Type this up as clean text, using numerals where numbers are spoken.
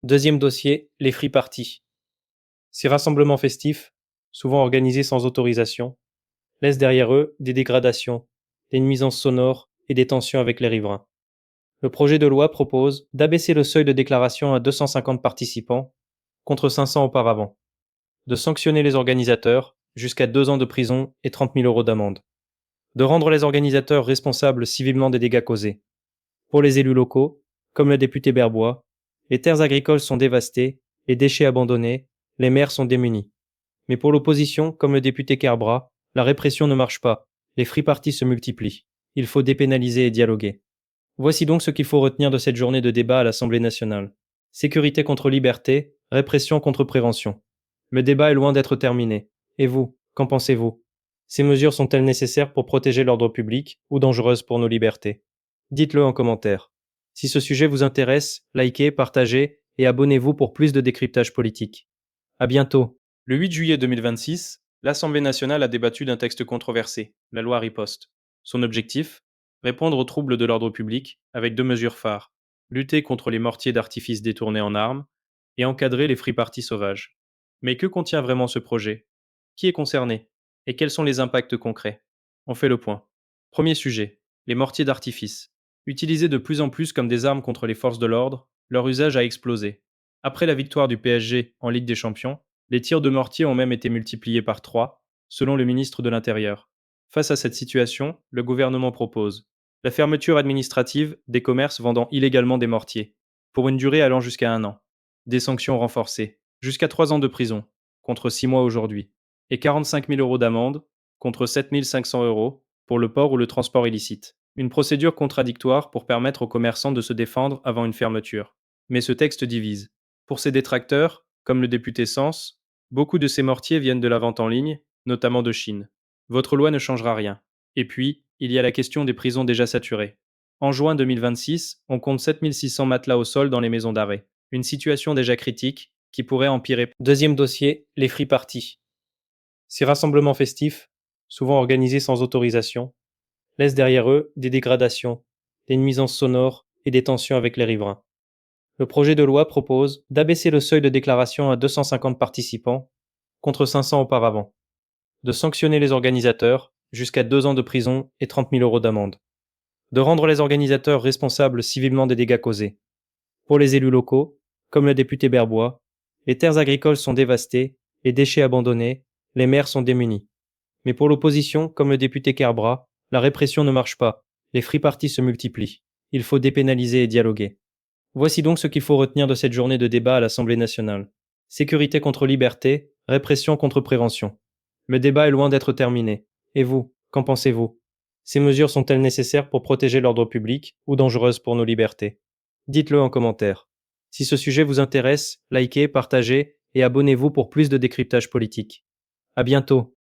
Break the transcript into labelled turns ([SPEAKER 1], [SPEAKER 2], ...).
[SPEAKER 1] Deuxième dossier, les free parties. Ces rassemblements festifs, souvent organisés sans autorisation, laissent derrière eux des dégradations, des nuisances sonores et des tensions avec les riverains. Le projet de loi propose d'abaisser le seuil de déclaration à 250 participants, contre 500 auparavant, de sanctionner les organisateurs jusqu'à 2 ans de prison et 30 000 euros d'amende, de rendre les organisateurs responsables civilement des dégâts causés. Pour les élus locaux, comme le député Berbois, les terres agricoles sont dévastées, les déchets abandonnés, les maires sont démunis. Mais pour l'opposition, comme le député Kerbrat, la répression ne marche pas, les free parties se multiplient. Il faut dépénaliser et dialoguer. Voici donc ce qu'il faut retenir de cette journée de débat à l'Assemblée nationale. Sécurité contre liberté, répression contre prévention. Le débat est loin d'être terminé. Et vous, qu'en pensez-vous? Ces mesures sont-elles nécessaires pour protéger l'ordre public ou dangereuses pour nos libertés? Dites-le en commentaire. Si ce sujet vous intéresse, likez, partagez et abonnez-vous pour plus de décryptage politique. À bientôt. Le 8 juillet 2026, l'Assemblée nationale a débattu d'un texte controversé, la loi Riposte. Son objectif? Répondre aux troubles de l'ordre public avec 2 mesures phares. Lutter contre les mortiers d'artifice détournés en armes et encadrer les free parties sauvages. Mais que contient vraiment ce projet? Qui est concerné? Et quels sont les impacts concrets? On fait le point. Premier sujet, les mortiers d'artifice. Utilisés de plus en plus comme des armes contre les forces de l'ordre, leur usage a explosé. Après la victoire du PSG en Ligue des Champions, les tirs de mortier ont même été multipliés par 3, selon le ministre de l'Intérieur. Face à cette situation, le gouvernement propose la fermeture administrative des commerces vendant illégalement des mortiers, pour une durée allant jusqu'à 1 an. Des sanctions renforcées, jusqu'à 3 ans de prison, contre 6 mois aujourd'hui, et 45 000 euros d'amende, contre 7 500 euros, pour le port ou le transport illicite. Une procédure contradictoire pour permettre aux commerçants de se défendre avant une fermeture. Mais ce texte divise. Pour ses détracteurs, comme le député Sens, beaucoup de ces mortiers viennent de la vente en ligne, notamment de Chine. Votre loi ne changera rien. Et puis, il y a la question des prisons déjà saturées. En juin 2026, on compte 7600 matelas au sol dans les maisons d'arrêt. Une situation déjà critique qui pourrait empirer. Deuxième dossier, les free parties. Ces rassemblements festifs, souvent organisés sans autorisation, laissent derrière eux des dégradations, des nuisances sonores et des tensions avec les riverains. Le projet de loi propose d'abaisser le seuil de déclaration à 250 participants, contre 500 auparavant, de sanctionner les organisateurs jusqu'à 2 ans de prison et 30 000 euros d'amende, de rendre les organisateurs responsables civilement des dégâts causés. Pour les élus locaux, comme le député Berbois, les terres agricoles sont dévastées, les déchets abandonnés, les maires sont démunis. Mais pour l'opposition, comme le député Kerbrat, la répression ne marche pas, les free parties se multiplient. Il faut dépénaliser et dialoguer. Voici donc ce qu'il faut retenir de cette journée de débat à l'Assemblée nationale. Sécurité contre liberté, répression contre prévention. Le débat est loin d'être terminé. Et vous, qu'en pensez-vous? Ces mesures sont-elles nécessaires pour protéger l'ordre public ou dangereuses pour nos libertés? Dites-le en commentaire. Si ce sujet vous intéresse, likez, partagez et abonnez-vous pour plus de décryptage politique. À bientôt.